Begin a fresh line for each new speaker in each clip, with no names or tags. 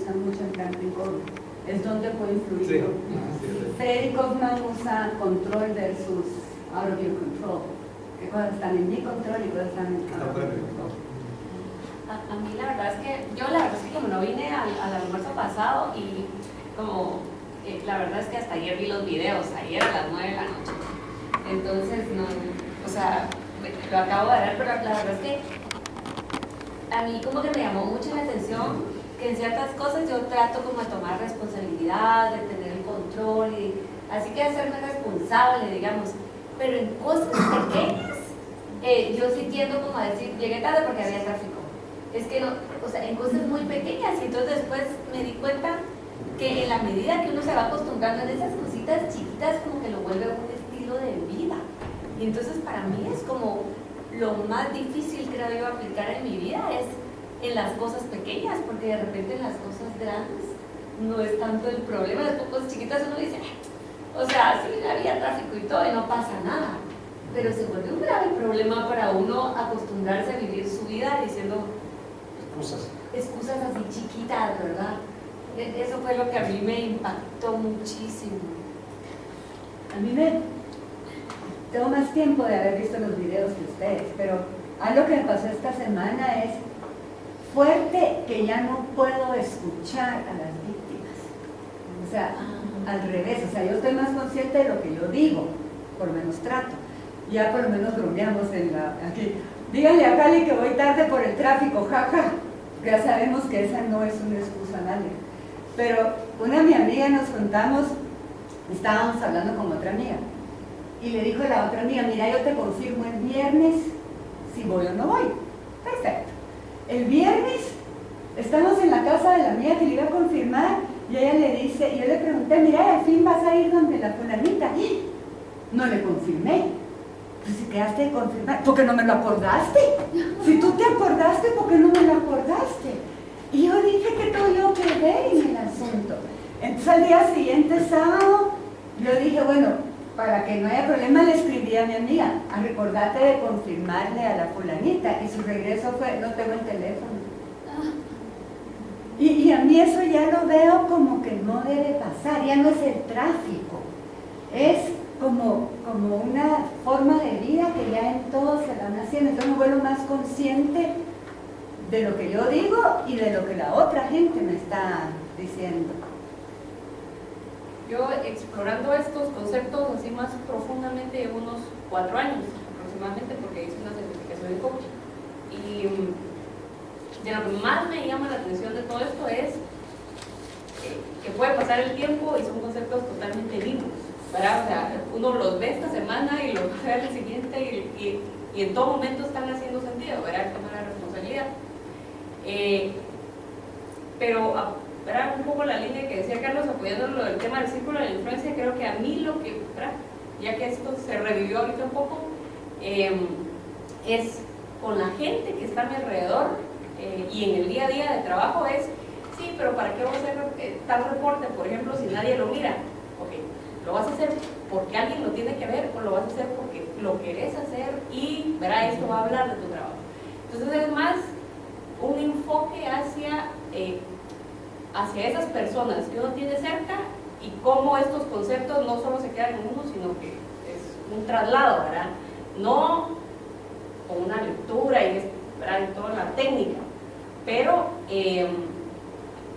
usan mucho en camping COVID, es donde puede influir.
Sí.
Freddy Kaufman usa control versus out of your control. ¿Qué cosas están en mi control y cosas están en out of your control?
A mí la verdad es que, como no vine al almuerzo pasado y como, la verdad es que hasta ayer vi los videos, ayer a las 9 de la noche. Entonces, no, o sea, lo acabo de ver, pero la verdad es que a mí como que me llamó mucho la atención que en ciertas cosas yo trato como de tomar responsabilidad, de tener el control, y así que hacerme responsable, digamos, pero en cosas pequeñas, yo sí tiendo como a decir, llegué tarde porque había tráfico. Es que no, o sea, en cosas muy pequeñas, y entonces después me di cuenta que en la medida que uno se va acostumbrando en esas cositas chiquitas, como que lo vuelve un estilo de vida. Y entonces para mí es como lo más difícil, creo yo, aplicar en mi vida es en las cosas pequeñas, porque de repente en las cosas grandes no es tanto el problema. Las cosas chiquitas uno dice, o sea, sí, había tráfico y todo y no pasa nada, pero se vuelve un grave problema para uno acostumbrarse a vivir su vida diciendo excusas así chiquitas, ¿verdad? Eso fue lo que a mí me impactó muchísimo.
A mí tengo más tiempo de haber visto los videos que ustedes, pero algo que me pasó esta semana es fuerte, que ya no puedo escuchar a las víctimas. O sea, al revés, o sea, yo estoy más consciente de lo que yo digo, por lo menos trato. Ya por lo menos bromeamos aquí. Díganle a Cali que voy tarde por el tráfico, jaja. Ya sabemos que esa no es una excusa, nadie. Pero mi amiga nos juntamos, estábamos hablando con otra amiga, y le dijo a la otra amiga, mira, yo te confirmo el viernes si voy o no voy. Perfecto. El viernes estamos en la casa de la amiga que le iba a confirmar, y ella le dice, y yo le pregunté, mira, al fin vas a ir donde la fulanita. No le confirmé. Pues si quedaste de confirmar, ¿por qué no me lo acordaste? Si tú te acordaste, ¿por qué no me lo acordaste? Y yo dije que tuve yo que ver en el asunto. Entonces al día siguiente, sábado, yo dije, bueno, para que no haya problema, le escribí a mi amiga, a recordarte de confirmarle a la fulanita, y su regreso fue, no tengo el teléfono. Y a mí eso ya lo veo como que no debe pasar, ya no es el tráfico, es como una forma de vida que ya en todos se van haciendo. Entonces me vuelvo más consciente de lo que yo digo y de lo que la otra gente me está diciendo.
Yo explorando estos conceptos así más profundamente llevo unos 4 años aproximadamente, porque hice una certificación de coaching. Y de lo que más me llama la atención de todo esto es que puede pasar el tiempo y son conceptos totalmente vivos, ¿verdad? O sea, uno los ve esta semana y los ve al siguiente y en todo momento están haciendo sentido, ¿verdad? El tema de la responsabilidad. Pero ¿verdad? Un poco la línea que decía Carlos, apoyando lo del tema del círculo de la influencia, creo que a mí lo que, ¿verdad? Ya que esto se revivió ahorita un poco, es con la gente que está a mi alrededor y en el día a día de trabajo es, sí, pero ¿para qué voy a hacer tal reporte, por ejemplo, si nadie lo mira? Ok, lo vas a hacer porque alguien lo tiene que ver, o lo vas a hacer porque lo querés hacer y, ¿verdad? Esto va a hablar de tu trabajo. Entonces es más un enfoque hacia esas personas que uno tiene cerca y cómo estos conceptos no solo se quedan en uno, sino que es un traslado, ¿verdad? No con una lectura ¿verdad? Y toda la técnica, pero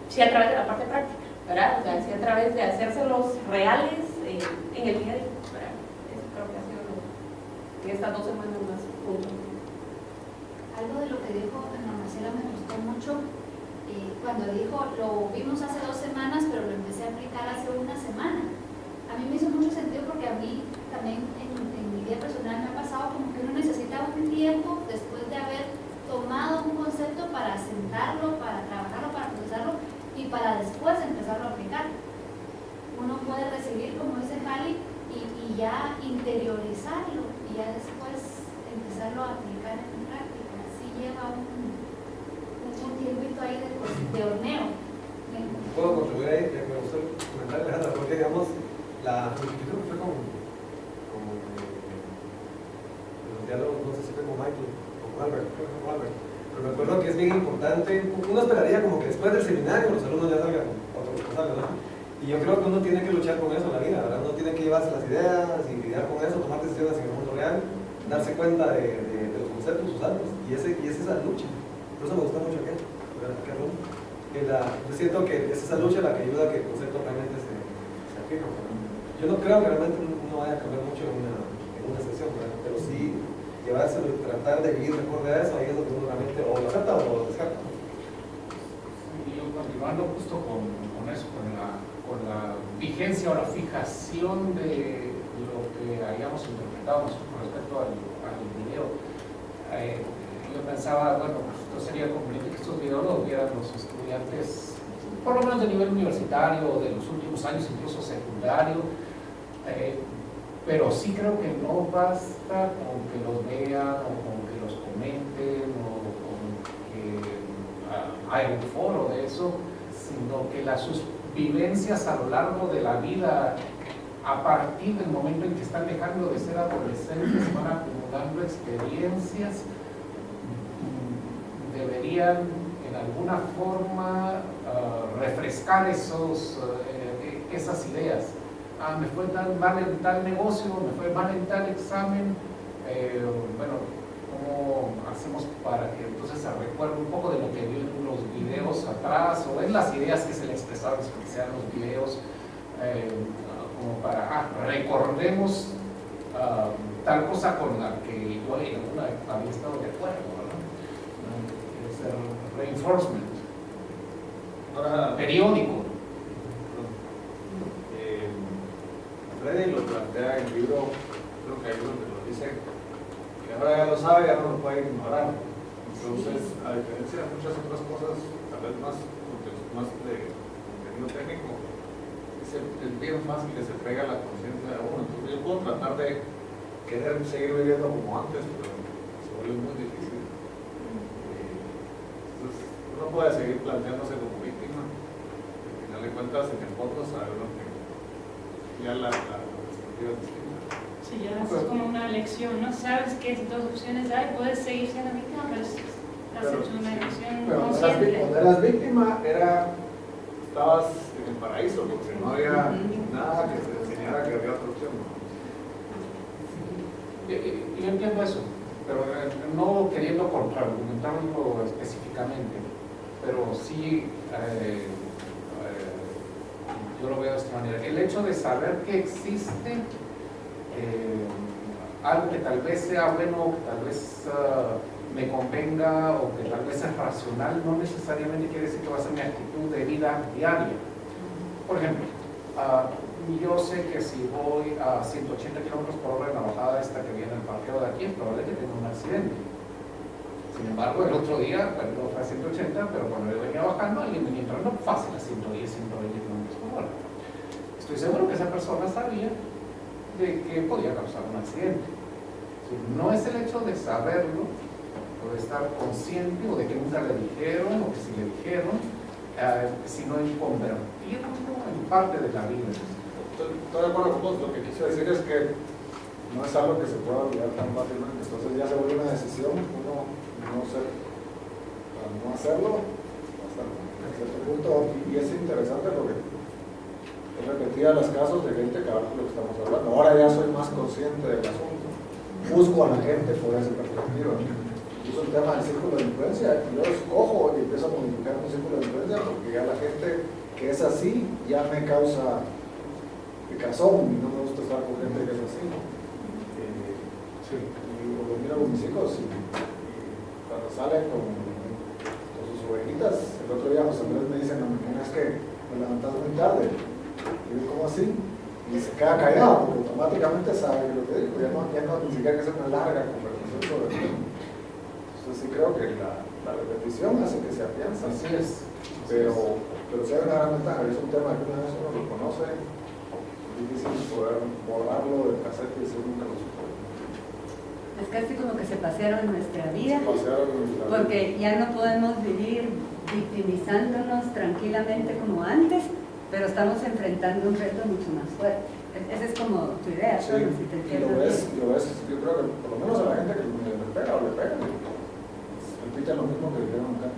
sí a través de la parte práctica, ¿verdad? O sea, sí a través de hacérselos reales en el día a día, ¿verdad? Eso creo que ha sido en estas 2 semanas más punto.
Algo de lo que dijo Ana Marcela me gustó mucho. Cuando dijo, lo vimos hace 2 semanas, pero lo empecé a aplicar hace 1 semana. A mí me hizo mucho sentido porque a mí también en mi vida personal me ha pasado como que uno necesita un tiempo después de haber tomado un concepto para sentarlo, para trabajarlo, para procesarlo y para después empezarlo a aplicar. Uno puede recibir, como dice Jali, y ya interiorizarlo y ya después empezarlo a aplicar en práctica. Así lleva un tiempito ahí de horneo.
Puedo contribuir ahí, que me gustó comentar, Alejandra, porque digamos, la solicitud fue con los diálogos, no sé si fue con Michael, con Albert, creo que fue con Albert, pero me acuerdo que es bien importante. Uno esperaría como que después del seminario los alumnos ya salgan responsables, ¿no? Y yo creo que uno tiene que luchar con eso en la vida, ¿verdad? Uno tiene que llevarse las ideas y lidiar con eso, tomar decisiones en el mundo real, darse cuenta de los conceptos, usarlos. Y es esa lucha. Por eso me gusta mucho aquel, yo siento que es esa lucha la que ayuda a que el concepto realmente se afirme. Yo no creo que realmente uno vaya a cambiar mucho en una sesión, ¿verdad? Pero sí llevárselo y tratar de vivir mejor de eso, ahí es donde uno realmente o lo acepta o lo descarta.
Y yo continuando justo con eso, con la vigencia o la fijación de lo que hayamos interpretado con respecto al video. Yo pensaba, bueno, pues esto sería conveniente que estos videos los vieran los estudiantes, por lo menos de nivel universitario, de los últimos años, incluso secundario, pero sí creo que no basta con que los vean o con que los comenten o con que haya un foro de eso, sino que sus vivencias a lo largo de la vida, a partir del momento en que están dejando de ser adolescentes, van acumulando experiencias, deberían en alguna forma refrescar esas ideas. Me fue tan mal en tal negocio, me fue mal en tal examen, bueno, ¿cómo hacemos para que entonces se recuerde un poco de lo que vio en los videos atrás, o en las ideas que se le expresaron, que sean los videos, como para, recordemos tal cosa con la que yo en alguna había estado de acuerdo, ¿verdad? Es el reinforcement.
Ahora,
periódico.
Freddy lo plantea en el libro, creo que hay uno que lo dice, que ahora ya lo sabe, ya no lo puede ignorar. Entonces, a diferencia de muchas otras cosas, tal vez más de contenido técnico, es bien fácil que se pega la conciencia de uno. Entonces, yo puedo tratar de querer seguir viviendo como antes, pero se vuelve muy difícil. Entonces, uno puede seguir planteándose como víctima. Al final de cuentas, en el fondo, sabe uno que ya la perspectiva es distinta.
Sí, ya es como una elección, ¿no? Sabes qué dos opciones hay, puedes seguir siendo víctima, pero has hecho una elección consciente.
Cuando eras víctima, estabas en el paraíso, porque no había nada que te enseñara que había otra opción.
Yo entiendo eso, pero no queriendo contraargumentarlo específicamente, pero sí yo lo veo de esta manera. El hecho de saber que existe algo que tal vez sea bueno, que tal vez me convenga o que tal vez es racional, no necesariamente quiere decir que va a ser mi actitud de vida diaria. Por ejemplo, yo sé que si voy a 180 kilómetros por hora en la bajada esta que viene al parqueo de aquí, es probable que tenga un accidente. Sin embargo, el otro día, no fue a 180, pero cuando yo venía bajando, alguien venía entrando fácil a 110, 120 kilómetros por hora. Estoy seguro que esa persona sabía de que podía causar un accidente. No es el hecho de saberlo, o de estar consciente, o de que nunca le dijeron, o que si le dijeron, sino en convertirlo en parte de la vida.
Estoy de acuerdo con vos. Lo que quise decir es que no es algo que se pueda olvidar tan fácilmente. Entonces ya se vuelve una decisión, uno no hacerlo hasta cierto punto. Y es interesante porque he repetido los casos de gente que habla de lo que estamos hablando. Ahora ya soy más consciente del asunto. Busco a la gente por esa perspectiva. Incluso el tema del círculo de influencia, yo escojo y empiezo a modificar un círculo de influencia porque ya la gente que es así ya me causa picazón y no me gusta estar con gente que es así. Sí. Y lo miro con mis hijos y cuando salen con sus ovejitas, el otro día José Andrés me dice en la mañana, es que me levantas muy tarde. Y yo, ¿cómo así? Y se queda callado porque automáticamente sabe lo que digo, ya no ni siquiera que sea una larga conversación sobre el tema. Entonces sí creo que la repetición hace que se afianza.
Así es.
Pero sí hay una gran ventaja, es un tema que una vez uno lo conoce, es difícil poder borrarlo del cassette y decir nunca lo supo.
Es casi como que se pasearon nuestra vida,
Pasearon nuestra vida.
porque ya no podemos vivir victimizándonos tranquilamente como antes, pero estamos enfrentando un reto mucho más fuerte. Esa es como tu idea,
Sí,
Tony, si te
y
entiendo
lo ves,
bien.
yo creo que por lo menos a la gente que le pega o le pega, repiten lo mismo que dijeron acá.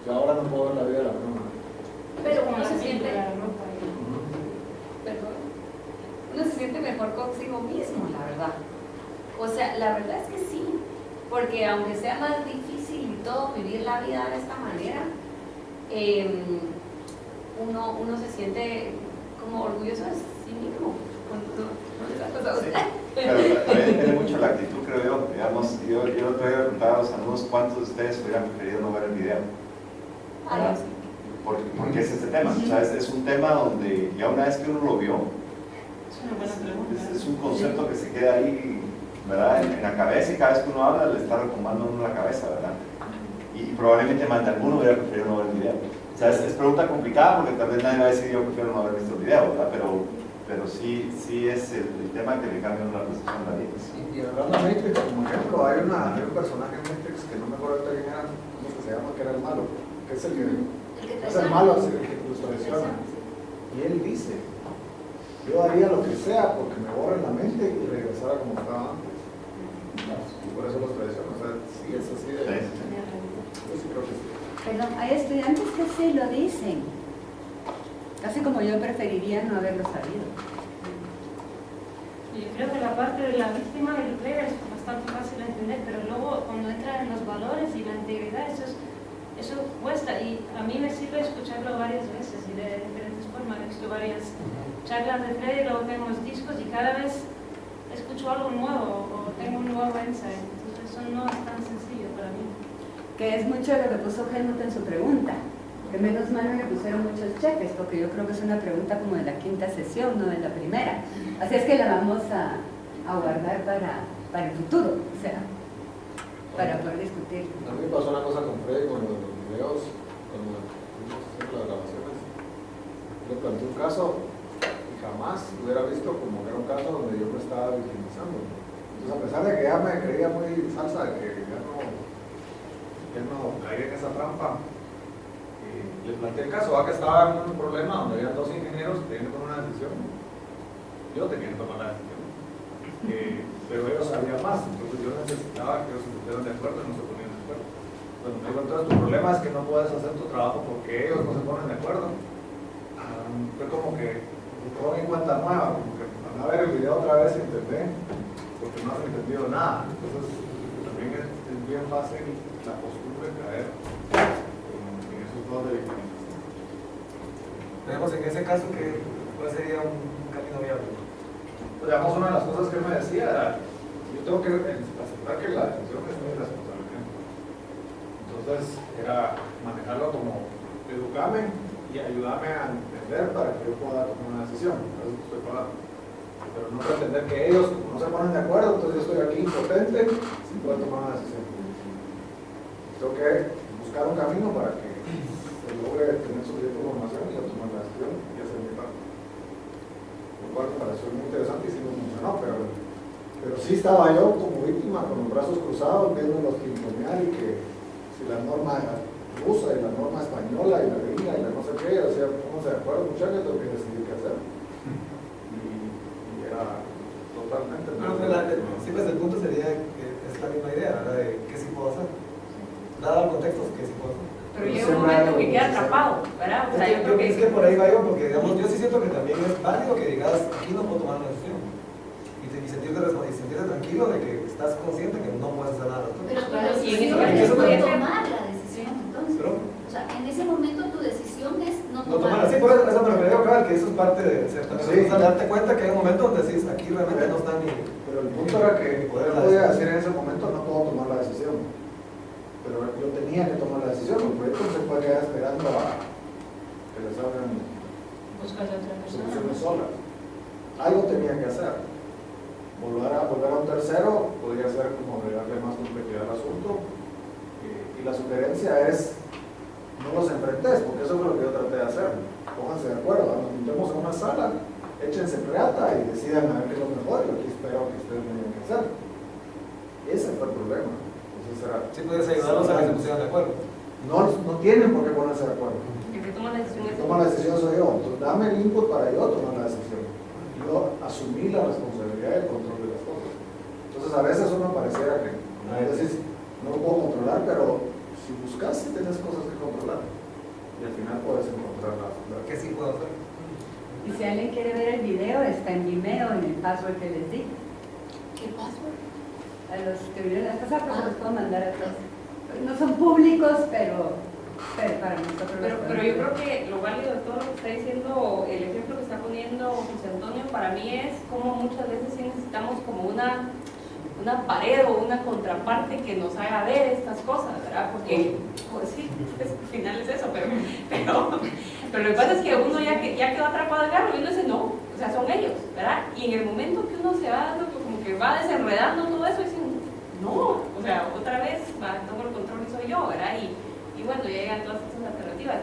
Yo ahora no puedo ver la vida de la misma manera.
Pero
Como
uno
la
se siente,
película, la ropa y-
perdón, uno se siente mejor consigo mismo, la verdad. O sea, la verdad es que sí, porque aunque sea más difícil y todo vivir la vida de esta manera, uno se siente como orgulloso de sí mismo.
Pero también depende mucho la actitud, creo yo. Digamos, yo el otro día preguntaba a los alumnos cuántos de ustedes hubieran preferido no ver el video.
Ay, sí.
Porque es este tema. O sea, es un tema donde ya una vez que uno lo vio,
Es una buena pregunta.
es un concepto que se queda ahí, ¿verdad? En la cabeza, y cada vez que uno habla le está retumbando a uno la cabeza, ¿verdad? Y probablemente más de alguno hubiera preferido no ver el video. O sea, es pregunta complicada porque tal vez nadie va a decir yo prefiero no haber visto el video, ¿verdad? Pero sí es el tema que le cambia una percepción a la vida.
Y hablando de Matrix, como ejemplo, hay un personaje en Matrix que no me acuerdo ahorita quién era, ¿cómo es que se llama? Que era el malo, que es el que es el malo, es el que los traiciona. Y él dice, yo haría lo que sea porque me borren la mente y regresara como estaba antes. Y por eso los traiciona. O sea, sí es así de... Yo sí creo que sí.
Perdón, hay estudiantes que sí lo dicen. Casi como yo preferiría no haberlo sabido.
Yo creo que la parte de la víctima y el player es bastante fácil de entender, pero luego cuando entra en los valores y la integridad, eso cuesta. Y a mí me sirve escucharlo varias veces y de diferentes formas. He visto varias charlas de Freddy, luego tengo los discos y cada vez escucho algo nuevo o tengo un nuevo insight. Entonces eso no es tan sencillo para mí.
Que es mucho de lo que puso Helmut en su pregunta. Que menos mal no le pusieron muchos cheques, porque yo creo que es una pregunta como de la quinta sesión, no de la primera. Así es que la vamos a guardar para el futuro, o sea, para poder discutir.
A mí me pasó una cosa con Freddy con los videos, cuando fuimos haciendo las grabaciones. Le planteé un caso y jamás hubiera visto como que era un caso donde yo me estaba victimizando. Entonces, a pesar de que ya me creía muy salsa, de que ya no caí en esa trampa, le planteé el caso, que estaba en un problema donde había dos ingenieros que tenían que tomar una decisión. Yo tenía que tomar la decisión. Pero ellos sabían más, entonces yo necesitaba que ellos se pusieran de acuerdo y no se ponían de acuerdo. Cuando me dijo, entonces tu problema es que no puedes hacer tu trabajo porque ellos no se ponen de acuerdo. Fue como que todo en cuenta nueva, como que van a ver el video otra vez y entender, porque no has entendido nada. Entonces también es bien fácil la costumbre de caer en esos dos de victimización.
Tenemos en ese caso que cuál sería un camino viable.
Pues, digamos, una de las cosas que él me decía era, yo tengo que aceptar que la decisión es mi responsabilidad. Entonces, era manejarlo como educarme y ayudarme a entender para que yo pueda tomar una decisión. Por eso estoy pagando. Pero no pretender que ellos, como no se ponen de acuerdo, entonces yo estoy aquí impotente sin poder tomar una decisión. Tengo que buscar un camino para que se logre tener suficiente información y tomar la decisión y hacer mi parte. Lo cual me pareció muy interesante y sí me funcionó, pero sí estaba yo como víctima con los brazos cruzados viendo los pimponear y que si la norma rusa y la norma española y la gringa y la no sé qué, o sea, pónganse de acuerdo muchachos, tengo que decidir qué hacer. Y era totalmente...
Sí, pues el punto sería que es la misma idea, ¿verdad? De qué sí puedo hacer. Dado el contexto, qué sí puedo hacer.
Pero llega un momento que queda atrapado, ¿verdad? O sea, yo creo que
es que por ahí va yo, porque digamos, yo sí siento que también es válido que digas, aquí no puedo tomar una decisión. Y sentirte tranquilo de que estás consciente que no puedes hacer nada.
Pero tu
Claro, sí,
decisión
en
es
eso
no
puede ser.
tomar la decisión, entonces.
Pero,
O sea, en ese momento tu decisión es no
no tomar
tomar.
así, por eso me refiero, claro, que eso es parte de ser también
Sí.
responsable, darte cuenta que hay un momento donde decís, aquí realmente no está ni...
Pero el punto era que yo podía decir en ese momento no puedo tomar la decisión. Pero yo tenía que tomar la decisión, el proyecto no se puede quedar esperando a que les hagan
Buscas a otra persona.
soluciones solas. Algo tenía que hacer. Volver a un tercero podría ser como agregarle más complejidad al asunto. Y la sugerencia es no los enfrentes, porque eso es lo que yo traté de hacer. Pónganse de acuerdo, nos juntemos en una sala, échense reata y decidan a ver qué es lo mejor. Y aquí espero que ustedes me digan qué hacer. Ese fue el problema. Entonces era,
Sí puedes ayudarlos a que se pusieran de acuerdo.
no tienen por qué ponerse de acuerdo.
el que toma la decisión
El
es
que toma la decisión soy yo. Entonces dame el input para yo tomar la decisión. Yo asumí la responsabilidad y el control de las cosas. Entonces a veces uno pareciera que, como decís, no lo puedo controlar, pero si buscas, sí tienes cosas que controlar. Y al final puedes encontrar la
¿Qué sí puedo hacer?
Y si alguien quiere ver el video, está en Vimeo, en el password que les di.
¿Qué password?
A los que vieron la pasada, pues se los puedo mandar a todos. No son públicos, pero para nosotros.
Pero yo creo que lo válido de todo lo que está diciendo, el ejemplo que está poniendo José Antonio, para mí es como muchas veces sí necesitamos como una pared o una contraparte que nos haga ver estas cosas, ¿verdad? Porque, pues sí, pues, al final es eso, pero lo que pasa es que uno ya quedó atrapado en algo y uno dice, no, o sea, son ellos, ¿verdad? Y en el momento que uno se va dando, como que va desenredando todo eso, dice, no, o sea, otra vez tomo el control y soy yo, ¿verdad? Y bueno, ya llegan todas estas alternativas,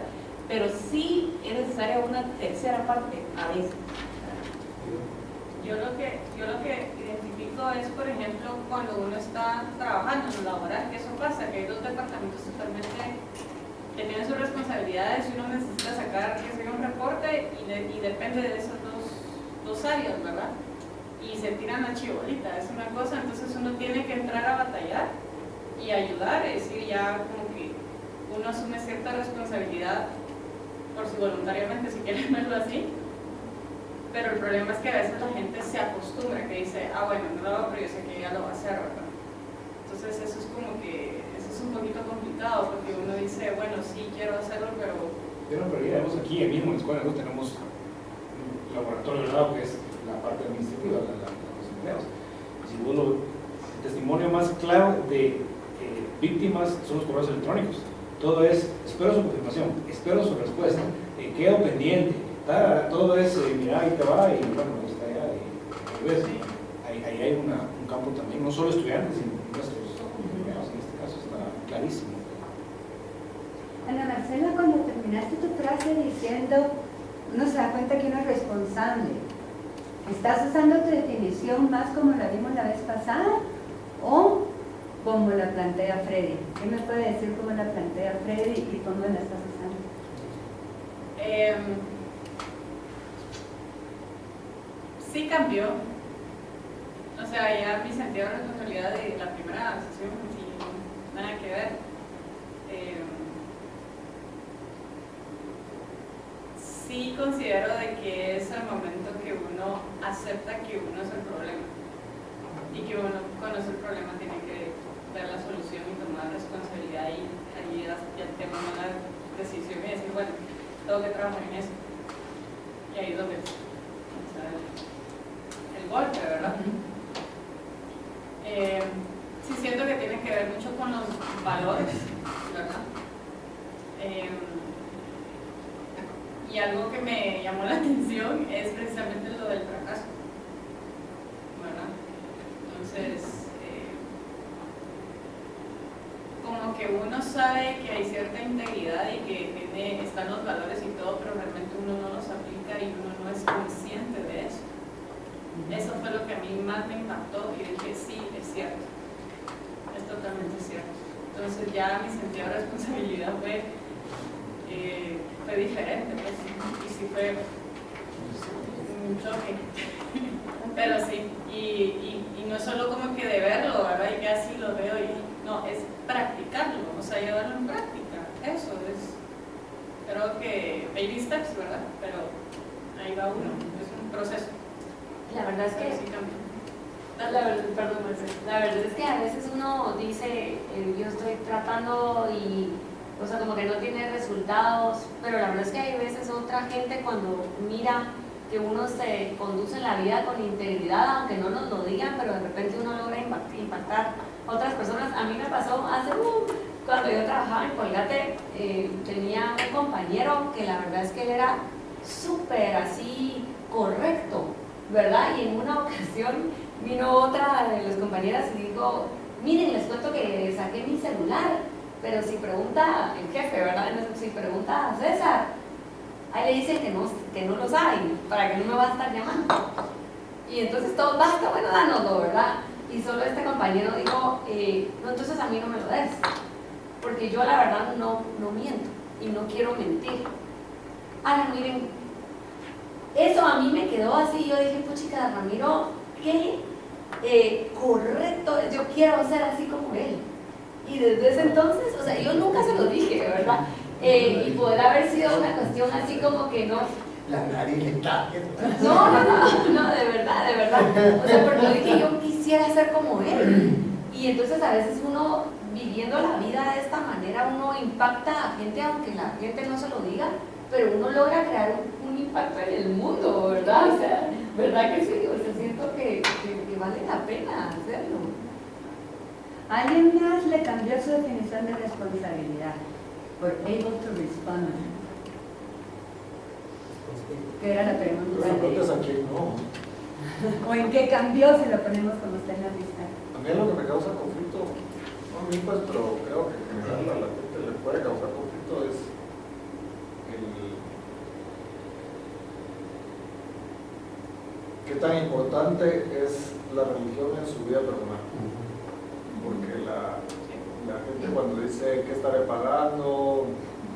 pero sí es necesaria una tercera parte a veces.
Yo lo que identifico es, por ejemplo, cuando uno está trabajando en lo laboral, que eso pasa, que hay dos departamentos totalmente que tienen sus responsabilidades y uno necesita sacar que sea un reporte y depende de esas dos áreas, ¿verdad? Y se tiran la chibolita, es una cosa, entonces uno tiene que entrar a batallar y ayudar, es decir, ya como que uno asume cierta responsabilidad por si voluntariamente, si quieren verlo así. Pero el problema es que a veces la gente se acostumbra, que dice, bueno, no lo hago, pero yo sé que ella lo va a hacer, ¿verdad? Entonces eso es como que, eso es un poquito complicado, porque uno dice, bueno, sí, quiero hacerlo, pero...
Pero digamos aquí mismo en la escuela nosotros tenemos un laboratorio de lado que es la parte administrativa, los empleados. Si uno, el testimonio más claro de víctimas son los correos electrónicos. Todo es, espero su confirmación, espero su respuesta, quedo pendiente. Todo es, mira, ahí te va y bueno, está allá. Y ves, ahí hay un campo también, no solo estudiantes, sino nuestros empleados, en este caso está clarísimo.
Ana Marcela, cuando terminaste tu frase diciendo, uno se da cuenta que uno es responsable, ¿estás usando tu definición más como la vimos la vez pasada o como la plantea Freddy? ¿Qué me puede decir cómo la plantea Freddy y cómo la estás usando?
Sí cambió, o sea, ya mi sentido de responsabilidad de la primera sesión, sí, nada que ver. Sí considero de que es el momento que uno acepta que uno es el problema y que uno conoce el problema tiene que ver la solución y tomar responsabilidad y ahí ya tengo una decisión y decir, bueno, tengo que trabajar en eso y ahí es donde el golpe, ¿verdad? Sí siento que tiene que ver mucho con los valores, ¿verdad? Y algo que me llamó la atención es precisamente lo del fracaso, ¿verdad? Entonces, como que uno sabe que hay cierta integridad y que están los valores y todo, pero realmente uno no los aplica y uno no es consciente de eso. Eso fue lo que a mí más me impactó y dije, sí, es cierto, es totalmente cierto. Entonces ya mi sentido de responsabilidad fue diferente, pues, y sí fue un choque, pero sí, y no es solo como que de verlo, ¿verdad? Y que así lo veo, no, es practicarlo, o sea, llevarlo en práctica, eso es, creo que baby steps, ¿verdad? Pero ahí va uno, es un proceso.
La verdad es que...
Sí,
perdón, Marcela. La verdad es que a veces uno dice, yo estoy tratando y, o sea, como que no tiene resultados, pero la verdad es que hay veces otra gente cuando mira que uno se conduce en la vida con integridad, aunque no nos lo digan, pero de repente uno logra impactar a otras personas. A mí me pasó hace cuando yo trabajaba en Colgate, tenía un compañero que la verdad es que él era súper así correcto, ¿verdad? Y en una ocasión vino otra de las compañeras y dijo, miren, les cuento que saqué mi celular, pero si pregunta el jefe, ¿verdad? Si pregunta a César, ahí le dicen que no lo saben, para que no me va a estar llamando. Y entonces todos, basta, bueno, dánoslo, ¿verdad? Y solo este compañero dijo, no, entonces a mí no me lo des, porque yo la verdad no miento y no quiero mentir. Ahora miren, eso a mí me quedó así, yo dije, puchica, Ramiro, qué correcto, yo quiero ser así como él. Y desde ese entonces, o sea, yo nunca se lo dije, ¿verdad? Y podrá haber sido una cuestión así como que no.
La nariz le está.
No, de verdad. O sea, porque yo dije, yo quisiera ser como él. Y entonces a veces uno, viviendo la vida de esta manera, uno impacta a gente, aunque la gente no se lo diga, pero uno logra crear un impacto en el mundo, ¿verdad? O sea, ¿verdad que sí? O sea, siento que vale la pena hacerlo.
Alguien más le cambió su definición de responsabilidad por able to respond. Que era la pregunta
Entonces
de...
aquí no.
¿O en qué cambió si lo ponemos como está en la lista?
A mí lo que me causa conflicto, no a mí pues, pero creo que en general a la gente le puede causar conflicto es qué tan importante es la religión en su vida personal. Porque la gente cuando dice que estaré pagando,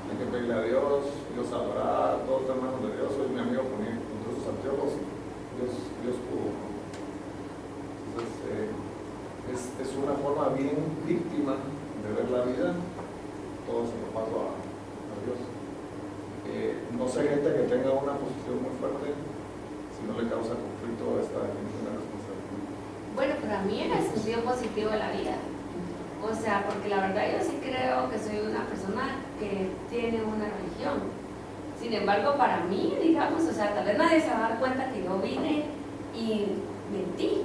hay que pedirle a Dios, Dios sabrá, todos están en manos de Dios, soy mi amigo con sus anteojos, Dios pudo. Entonces, es una forma bien víctima de ver la vida, todo se lo paso a Dios. No sé gente que tenga una posición muy fuerte si no le causa conflicto esta definición de responsabilidad.
Bueno, para mí en el sentido positivo de la vida. O sea, porque la verdad yo sí creo que soy una persona que tiene una religión. Sin embargo, para mí, digamos, o sea, tal vez nadie se va a dar cuenta que yo vine y mentí.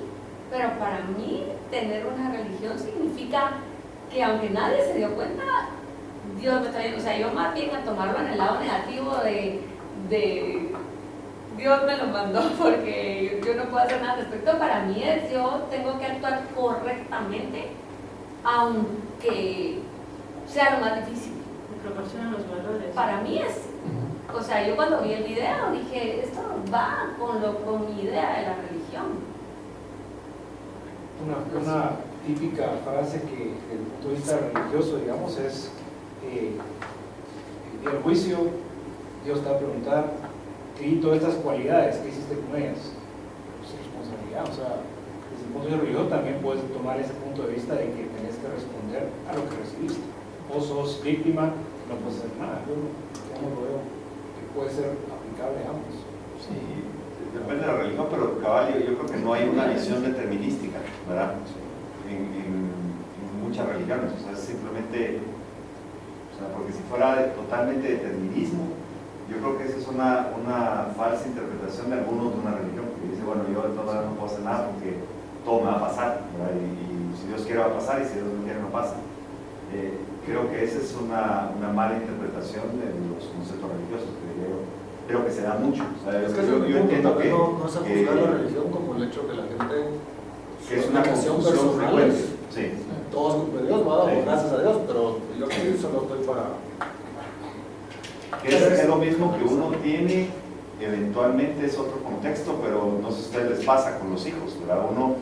Pero para mí, tener una religión significa que aunque nadie se dio cuenta, Dios me está viendo. O sea, yo más bien a tomarlo en el lado negativo de Dios me lo mandó porque yo no puedo hacer nada al respecto. Para mí es, yo tengo que actuar correctamente, aunque sea lo más difícil.
Me proporcionan los valores.
Para mí es, o sea, yo cuando vi el video dije, esto va con mi idea de la religión.
Una típica frase que desde el punto de vista religioso, digamos, es el día del juicio, Dios te va a preguntar, y todas estas cualidades, ¿qué hiciste con ellas? Pues responsabilidad, o sea, desde el punto de vista religioso también puedes tomar ese punto de vista de que tenés que responder a lo que recibiste. Vos sos víctima, no puedes hacer nada. Yo no lo veo que puede ser aplicable a ambos.
Sí, depende de la religión, pero caballo, yo creo que no hay una visión determinística, ¿verdad? En muchas religiones, o sea, es simplemente, o sea, porque si fuera totalmente determinismo, yo creo que esa es una falsa interpretación de algunos de una religión, que dice, bueno, yo de todas maneras no puedo hacer nada porque todo me va a pasar, ¿verdad? Y si Dios quiere va a pasar y si Dios no quiere no pasa. Creo que esa es una mala interpretación de los conceptos religiosos, creo que se da mucho. O sea,
Es que
yo entiendo que
no se juzga la religión como el hecho que la gente
que es una confusión
personal
frecuente. Sí.
Todos culpa de Dios, ¿verdad?
Sí.
Gracias a Dios, pero yo que solo estoy para...
Que es lo mismo que uno tiene, eventualmente es otro contexto, pero no sé si a ustedes les pasa con los hijos, ¿verdad? Uno,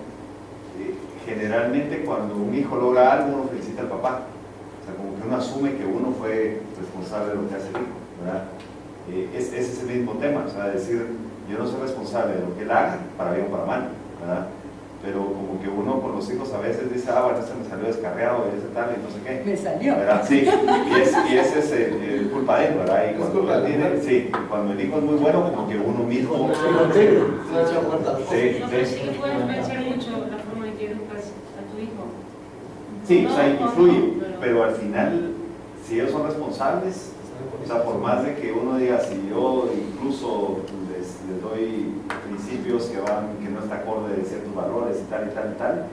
generalmente cuando un hijo logra algo, uno felicita al papá. O sea, como que uno asume que uno fue responsable de lo que hace el hijo, ¿verdad? Es ese mismo tema, o sea, decir, yo no soy responsable de lo que él haga, para bien o para mal, ¿verdad? Pero como que uno con los hijos a veces dice, bueno, este me salió descarriado, y ese tal, y no sé qué.
Me salió.
¿Verdad? Sí, y ese es el culpa de él, ¿verdad? Y cuando, cuando el hijo es muy bueno, como que uno mismo... Sí,
No, pero sí que puede influenciar mucho la forma en que educas a tu hijo.
sí, o sea,
No,
influye,
pero-
pero al final, si ellos son responsables, o sea, por más de que uno diga, si yo incluso les doy principios que no está acorde de ciertos valores y tal,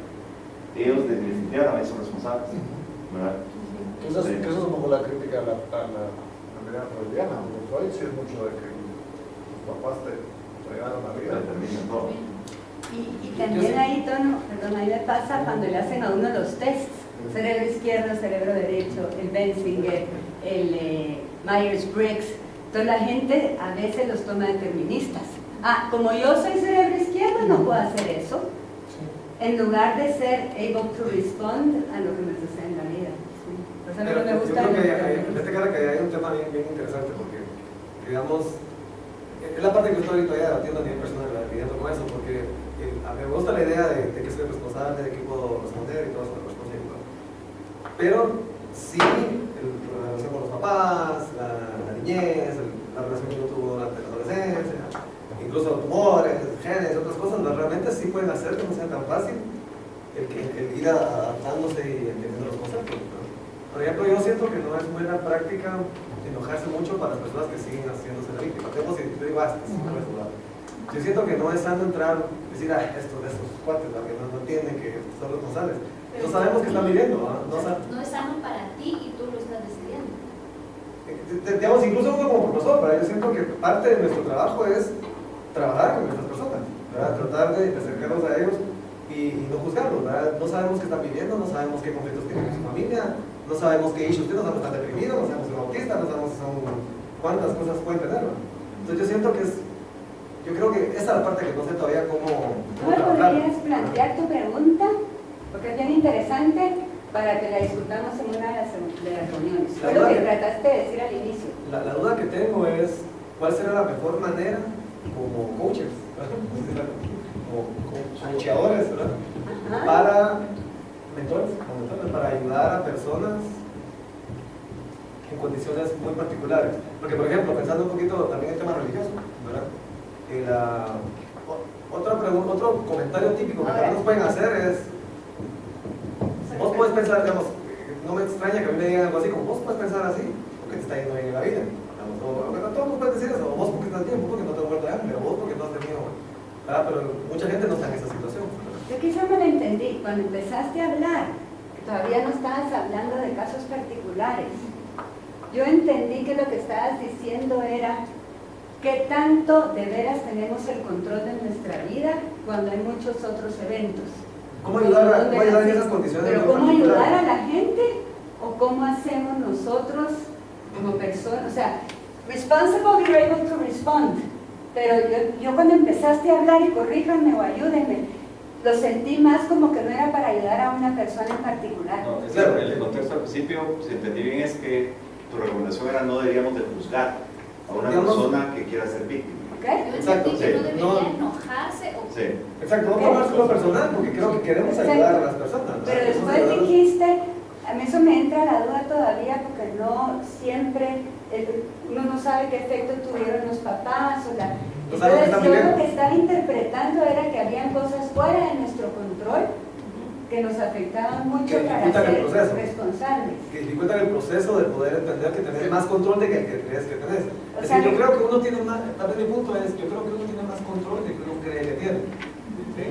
ellos definitivamente son responsables, ¿verdad?
Eso es un poco la crítica a la realidad freudiana, porque Freud sí es mucho de que tus papás te regalan la vida.
Determinan todo.
Y también ahí, Tono, perdón, ahí me pasa cuando le hacen a uno los tests, cerebro izquierdo, cerebro derecho, el Benzinger, el Myers-Briggs. Entonces la gente a veces los toma deterministas. Como yo soy cerebro izquierdo, no puedo hacer eso. En lugar de ser able to respond a lo que me sucede en la vida. Sí. Por eso a mí no me
Yo
gusta.
creo que hay un tema bien interesante porque, digamos, es la parte que yo estoy ahorita ya debatiendo a nivel personal, lidiando con eso, porque a mí me gusta la idea de que soy responsable, de que puedo responder y todo eso, pero sí la relación con los papás, la niñez, la relación que uno tuvo durante la adolescencia, incluso tumores, genes, otras cosas, realmente sí pueden hacer que no sea tan fácil el ir adaptándose y entendiendo los conceptos, ¿no? Por ejemplo, yo siento que no es buena práctica enojarse mucho para las personas que siguen haciéndose la víctima. Tengo si te digo, yo siento que no es sano entrar y decir, estos cuates, que no entienden que son responsables. No sabemos qué están viviendo, ¿no?
No es sano para ti y tú lo estás decidiendo.
Digamos, incluso uno como profesor, ¿verdad? Yo siento que parte de nuestro trabajo es trabajar con estas personas, ¿verdad? Tratar de acercarnos a ellos y no juzgarlos, ¿verdad? No sabemos qué están viviendo, no sabemos qué conflictos tienen en su familia, no sabemos qué issues tienen, no sabemos si están deprimidos, no sabemos si son autistas, no sabemos si son cuántas cosas pueden tener, ¿no? Entonces yo siento que yo creo que esa es la parte que no sé todavía cómo
¿Me podrías plantear tu pregunta? Porque es bien interesante para que la discutamos en una de las reuniones. Fue lo que trataste de decir al inicio.
La duda que tengo es, ¿cuál será la mejor manera como coaches, como coacheadores, ¿verdad? Para mentores, para ayudar a personas en condiciones muy particulares? Porque, por ejemplo, pensando un poquito también en el tema religioso, ¿verdad? Otro comentario típico que también nos pueden hacer es, vos puedes pensar, digamos, no me extraña que a mí me digan algo así, como vos puedes pensar así, porque te está yendo bien en la vida, o todos pueden decir eso, o vos porque estás bien, vos porque no te has muerto de hambre, o vos porque no has tenido, ¿verdad? Pero mucha gente no está en esa situación.
Yo quizá me lo entendí, cuando empezaste a hablar, que todavía no estabas hablando de casos particulares, yo entendí que lo que estabas diciendo era ¿qué tanto de veras tenemos el control de nuestra vida cuando hay muchos otros eventos?
¿Cómo ayudar en esas condiciones?
Pero ¿cómo ayudar a la gente? ¿O cómo hacemos nosotros como personas? O sea, responsible, you're able to respond. Pero yo cuando empezaste a hablar, y corríjanme o ayúdenme, lo sentí más como que no era para ayudar a una persona en particular.
No, es claro, el contexto al principio, si entendí bien, es que tu recomendación era no deberíamos de juzgar a una persona que quiera ser víctima.
¿Okay?
Yo
Exacto,
entendí que
sí.
no debería enojarse o...
Sí.
Exacto, no tomárselo personal, porque creo que queremos ayudar a las personas, ¿no?
Pero después dijiste, a mí eso me entra la duda todavía, porque no siempre, uno no sabe qué efecto tuvieron los papás o la... Entonces yo lo que estaba interpretando era que habían cosas fuera de nuestro control que nos afectaban mucho para ser responsables.
Que dificultan el proceso de poder entender que tenés más control de que crees que tenés.
O
Es
sea,
decir, yo creo que uno tiene más, tal vez mi punto es, yo creo que uno tiene más control de que uno cree que tiene. ¿Sí?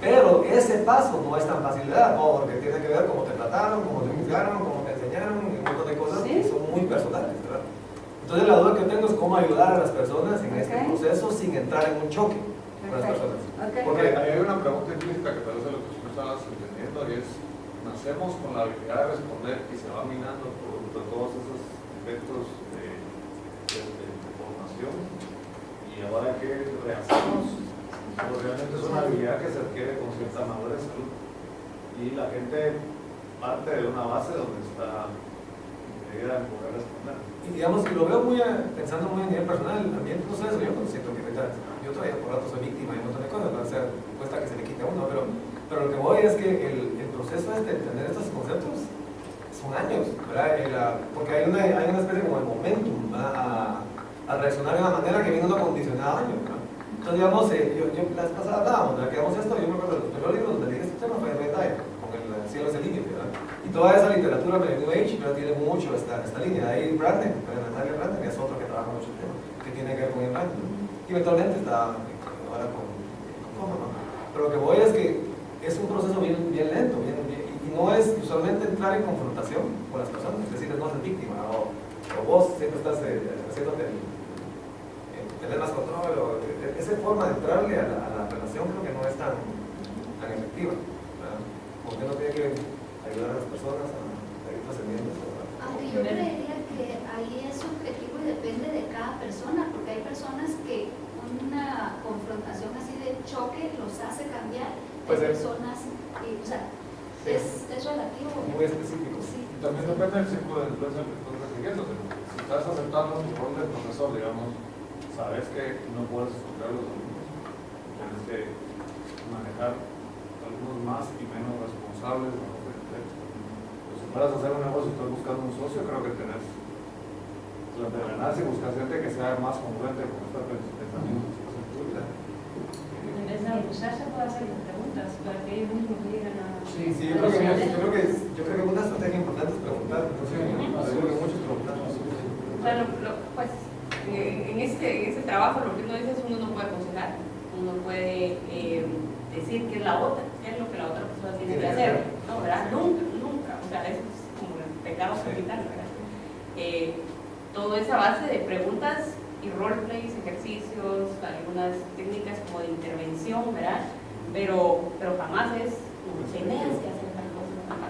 Pero ese paso no es tan fácil de dar, ¿no? Porque tiene que ver cómo te trataron, cómo te juzgaron, cómo te enseñaron, un montón de cosas que son muy personales, ¿verdad? Entonces la duda que tengo es cómo ayudar a las personas en este proceso sin entrar en un choque con las personas.
Porque ahí hay una pregunta implícita que tal vez es lo que tú estabas entendiendo, y es, nacemos con la habilidad de responder y se va minando por todos esos efectos de formación, y ahora que rehacemos, pues realmente es una habilidad que se adquiere con cierta madurez, y la gente parte de una base donde está debería poder responder.
Y digamos que lo veo pensando muy a nivel personal, también el proceso, yo siento que yo todavía por rato soy víctima de un montón de cosas, o sea, cuesta que se le quite a uno, pero lo que voy es que el proceso de entender estos conceptos son años, ¿verdad? Porque hay una especie como de momentum a reaccionar de una manera que viene uno condicionado años, ¿verdad? Entonces, digamos, yo la vez pasada hablábamos, ¿verdad? Que hagamos esto, yo me acuerdo de los primeros libros donde leí este tema fue Red Tide, con el cielo es el límite, ¿verdad? Y toda esa literatura de New Age, pero tiene mucho esta línea. Ahí Branden, Natalia Branden, es otro que trabaja mucho el tema, que tiene que ver con el Branden. Y eventualmente está ahora con Coma, ¿no? Pero lo que voy es que es un proceso bien lento, y no es usualmente entrar en confrontación con las personas, es decir, no ser víctima, o vos siempre estás haciéndote tener más control, esa forma de entrarle a la relación creo que no es tan efectiva, ¿verdad? Porque uno tiene que ayudar a las personas a ir trascendiendo.
Aunque yo creería que ahí es subjetivo y depende de cada persona, porque hay personas que una confrontación así de choque los hace cambiar, hay personas, o sea, sí. es relativo.
Muy específico.
Sí.
Y también depende del círculo de influencia que estás recibiendo. Si estás aceptando tu rol de profesor, digamos, sabes que no puedes escoger a los alumnos, tienes que manejar alumnos más y menos responsables, ¿no? Entonces fueras a hacer un negocio y estás buscando un socio, creo que tenés la ganancia y buscar gente que sea más congruente con estos pensamientos que hacen tu vida.
En vez de abusarse, puede hacer preguntas para que ellos mismos lleguen a...
Sí, yo creo que una estrategia importante es preguntar. Seguro que muchos preguntamos.
Claro, pues en ese trabajo lo que uno dice es uno no puede aconsejar, uno puede decir qué es la otra, qué es lo que la otra persona tiene que hacer, ¿no? ¿Verdad? Nunca, o sea, eso es como el pecado capital, ¿verdad? Todo es a base de preguntas y roleplays, ejercicios, algunas técnicas como de intervención, ¿verdad? Pero jamás es tenías que hacer tal cosa, jamás.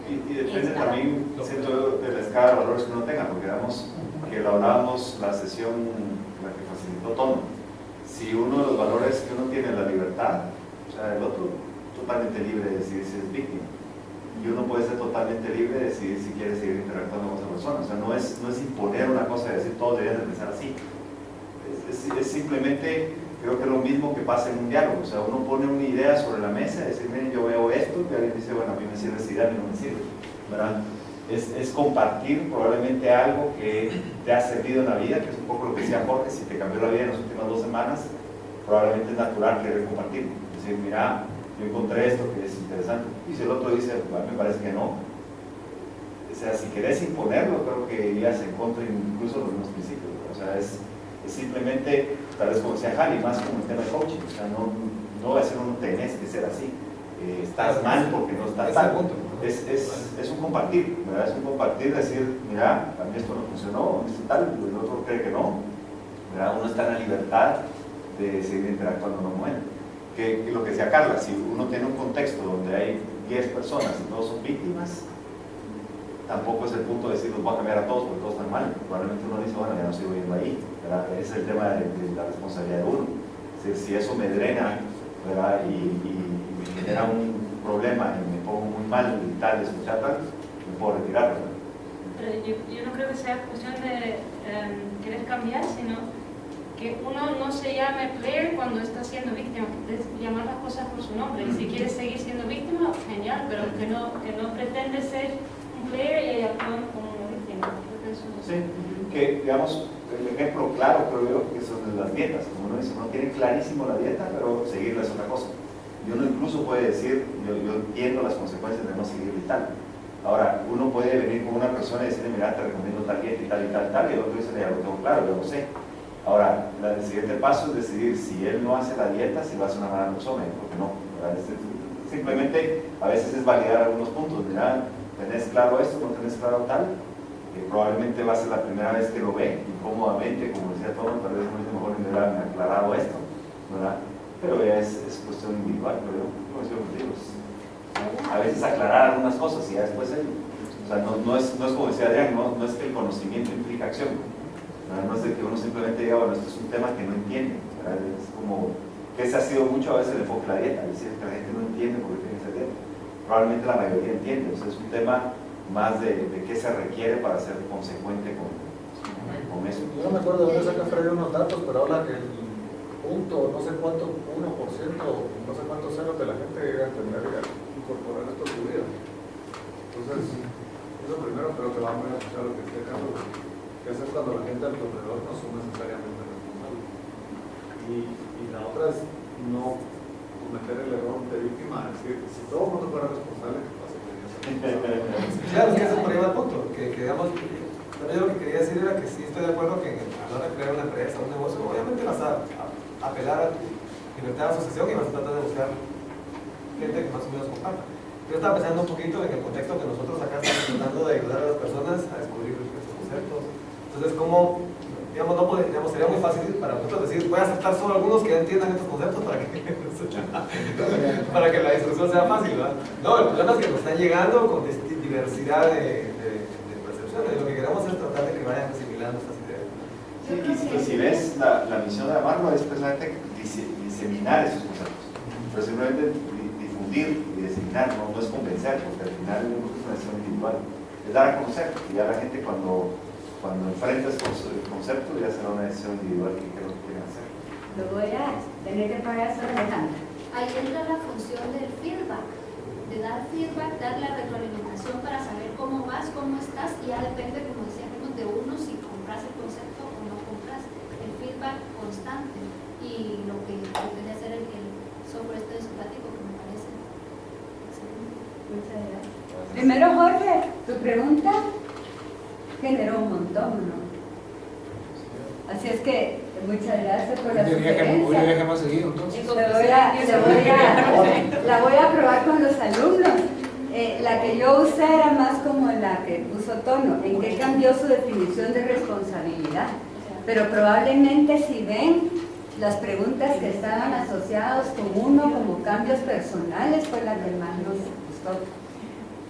Y depende también, siento, de la escala de valores que uno tenga, porque digamos que lo hablábamos la sesión, la que facilitó Tono. Si uno de los valores que uno tiene es la libertad, o sea, el otro totalmente libre de decidir si es víctima. Y uno puede ser totalmente libre de decidir si quiere seguir interactuando con esa persona. O sea, no es imponer una cosa y decir todos deberían de pensar así. Es simplemente, creo que es lo mismo que pasa en un diálogo. O sea, uno pone una idea sobre la mesa y decir, miren, yo veo esto, y alguien dice, bueno, a mí me sirve esa idea, a mí no me sirve, ¿verdad? Es compartir probablemente algo que te ha servido en la vida, que es un poco lo que decía Jorge, si te cambió la vida en las últimas 2 semanas, probablemente es natural querer compartirlo. Es decir, mira, yo encontré esto que es interesante. Y si el otro dice, a mí me parece que no. O sea, si querés imponerlo, creo que irías en contra incluso de los mismos principios. O sea, es simplemente, tal vez como decía Jali, más como el tema de coaching. O sea, no va a ser uno tenés que ser así. Estás mal porque no estás mal. Es un compartir, ¿verdad? Es un compartir, decir, mira, a mí esto no funcionó, esto tal, el otro cree que no, ¿verdad? Uno está en la libertad de seguir interactuando en un momento. Que lo que decía Carla, si uno tiene un contexto donde hay 10 personas y todos son víctimas, tampoco es el punto de decir los voy a cambiar a todos porque todos están mal. Probablemente uno dice, bueno, ya no sigo yendo ahí, ¿verdad? Ese es el tema de la responsabilidad de uno. Es decir, si eso me drena, ¿verdad? Y me genera un problema y me pongo muy mal y tal, escuchar tal, me puedo retirar, ¿verdad?
Pero yo no creo que sea cuestión de querer cambiar, sino que uno no se llame player cuando está siendo víctima, es llamar las cosas por su nombre. Y si quieres seguir siendo víctima, genial, pero que no pretende ser un player y actuar como una víctima.
Sí, que digamos, el ejemplo claro creo yo que son las dietas. Como uno dice, uno tiene clarísimo la dieta, pero seguirla es otra cosa. Y uno incluso puede decir, yo entiendo las consecuencias de no seguir y tal. Ahora, uno puede venir con una persona y decirle, mira, te recomiendo tal dieta y tal y tal, y el otro dice, ya lo tengo claro, yo lo sé. Ahora, el siguiente paso es decidir si él no hace la dieta, si lo hace una mala persona, y por qué no. Simplemente, a veces es validar algunos puntos. Mira, ¿tenés claro esto? ¿No tenés claro tal? Probablemente va a ser la primera vez que lo ve, incómodamente, como decía todo, tal vez no es mejor me hubiera aclarado esto, ¿verdad? Pero ya es cuestión individual, pero a veces aclarar algunas cosas y ya después ello. O sea, no es como decía Adrián, no es que el conocimiento implica acción. No es de que uno simplemente diga, bueno, esto es un tema que no entiende, ¿verdad? Es como que ese ha sido mucho a veces el enfoque de la dieta, es decir, que la gente no entiende por qué tiene esa dieta. Probablemente la mayoría entiende, o sea, es un tema más de qué se requiere para ser consecuente con eso.
Yo no me acuerdo de dónde saca Freire unos datos, pero habla que el punto, no sé cuánto, 1%, no sé cuántos ceros de la gente llega a tener que incorporar esto a su vida. Entonces, eso primero creo que va a escuchar lo que esté Carlos, que es cuando la gente a tu alrededor no son necesariamente responsables. Y la otra es no cometer el error de víctima, es decir, si todo el mundo fuera responsable, ¿qué pasa?
Claro, que eso por ahí va el punto, que digamos, también lo que quería decir era que sí estoy de acuerdo que a la hora de crear una empresa, un negocio, obviamente vas a apelar a tu libertad de asociación y vas a tratar de buscar gente que más o menos comparta. Yo estaba pensando un poquito en el contexto que nosotros acá estamos tratando de ayudar a las personas a descubrir estos conceptos. Entonces, como, digamos, no puede, digamos, sería muy fácil para nosotros decir, voy a aceptar solo algunos que entiendan estos conceptos para que la discusión sea fácil, ¿verdad? No, el problema es que nos están llegando con diversidad de percepciones, y lo que queremos es tratar de que vayan asimilando estas ideas.
Sí, y si ves, la misión de Amargo es precisamente diseminar esos conceptos, pero simplemente difundir y diseminar, no es convencer, porque al final es una decisión individual, es dar a conocer, y ya la gente cuando enfrenta el concepto ya será una decisión individual que qué es lo que quieren hacer.
Lo voy a tener que pagar sobre la tanta.
Ahí entra la función del feedback. de dar feedback, dar la retroalimentación para saber cómo vas, cómo estás, y ya depende, como decíamos, de uno si compras el concepto o no compras. El feedback constante y lo que pretende hacer el software este estático, que me parece excelente.
Muchas gracias. Primero, Jorge, tu pregunta generó un montón, ¿no? Así es que muchas gracias por la sugerencia.
viaje más seguido, entonces.
La voy a probar con los alumnos. La que yo usé era más como la que puso Tono, en qué cambió su definición de responsabilidad. Pero probablemente si ven las preguntas que estaban asociadas con uno como cambios personales fue la que más nos gustó.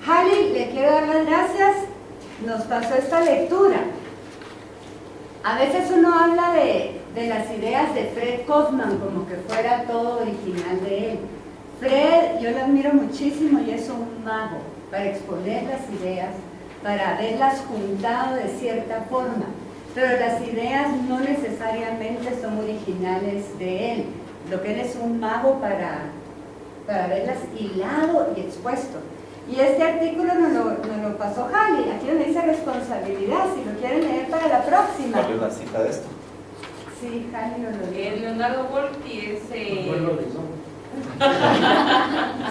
Hali, le quiero dar las gracias, nos pasó esta lectura. A veces uno habla de las ideas de Fred Kaufman como que fuera todo original de él. Fred, yo lo admiro muchísimo y es un mago para exponer las ideas, para haberlas juntado de cierta forma, pero las ideas no necesariamente son originales de él. Lo que él es un mago para haberlas hilado y expuesto. Y este artículo nos lo pasó Hali, aquí donde dice responsabilidad, si lo quieren leer para la próxima.
¿Cuál es la cita de esto?
Sí, Hali nos lo dijo.
Leonardo Volpi es...